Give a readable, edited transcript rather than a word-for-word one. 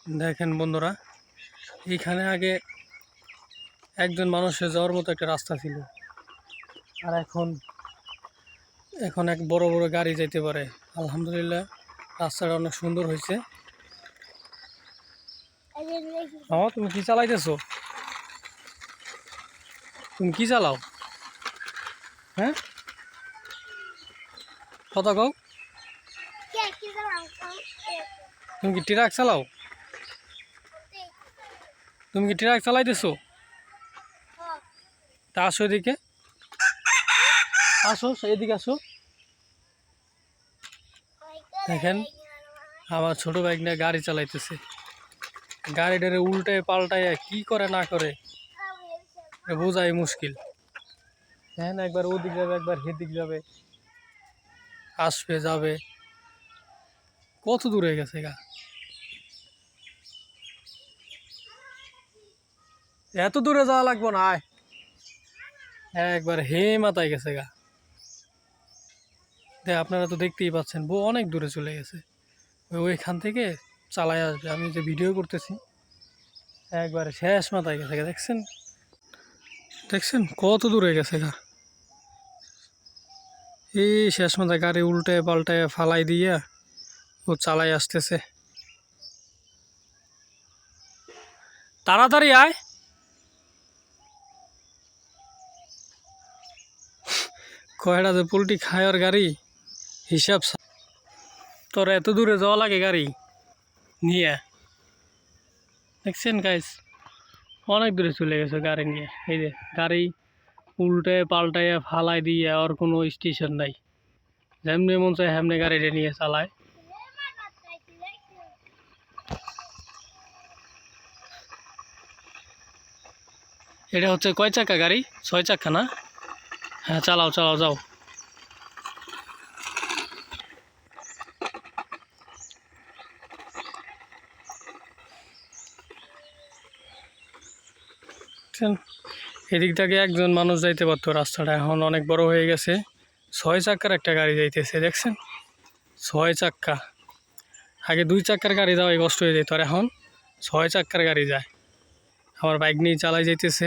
দেখেন বন্ধুরা, এইখানে আগে একজন মানুষের যাওয়ার মতো একটা রাস্তা ছিল, আর এখন এখন এক বড় বড় গাড়ি যেতে পারে। আলহামদুলিল্লাহ, রাস্তাটা অনেক সুন্দর হয়েছে। তুমি কি চালাইতেছো? তুমি কি চালাও? হ্যাঁ, কথা কও। তুমি কি ট্রাক চালাও? তুমি কি ট্রাক চালাইতেছো? তা আসো এদিকে, আসো এদিকে আসো। দেখেন, আমার ছোট বাইক নিয়ে গাড়ি চালাইতেছে। গাড়িটারে উল্টায় পাল্টায় কি করে না করে বোঝাই মুশকিল। হ্যাঁ, একবার ওদিক যাবে, একবার সেদিক যাবে, আসবে যাবে। কত দূরে গেছে গা? এত দূরে যাওয়া লাগবো না, আয়। একবার হে মাথায় গেছে গা। আপনারা তো দেখতেই পাচ্ছেন, অনেক দূরে চলে গেছে। ওইখান থেকে চালাই আসবে। আমি যে ভিডিও করতেছি, একবারে শেষ মাথায় গেছে গা। দেখছেন দেখছেন কত দূরে গেছে গা। এই শেষ মাথায় গাড়ি উল্টে পাল্টায় ফালাই দিয়া ও চালাই আসতেছে। তাড়াতাড়ি আয়। কয়টা যে পোল্ট্রি খায় ওর গাড়ি হিসাব। তোর এত দূরে যাওয়া লাগে গাড়ি নিয়ে? দেখছেন গাইস, অনেক দূরে চলে গেছে গাড়ি নিয়ে। এই যে গাড়ি উল্টে পাল্টায় ফালাই দিয়ে, আর কোনো স্টেশন নাই। যেমনি মন চায় হেমনি গাড়িটা নিয়ে চালায়। এটা হচ্ছে কয় চাকা গাড়ি? 6 চাকা না? হ্যাঁ, চালাও চালাও, যাও। এদিক থেকে একজন মানুষ যাইতে পারতো, রাস্তাটা এখন অনেক বড় হয়ে গেছে। 6 চাকার একটা গাড়ি যাইতেছে, দেখছেন? 6 চাক্কা। আগে 2 চাকার গাড়ি যাওয়াই কষ্ট হয়ে যেত, আর এখন 6 চাকার গাড়ি যায়। আমার বাইক নিয়ে চালাই যাইতেছে।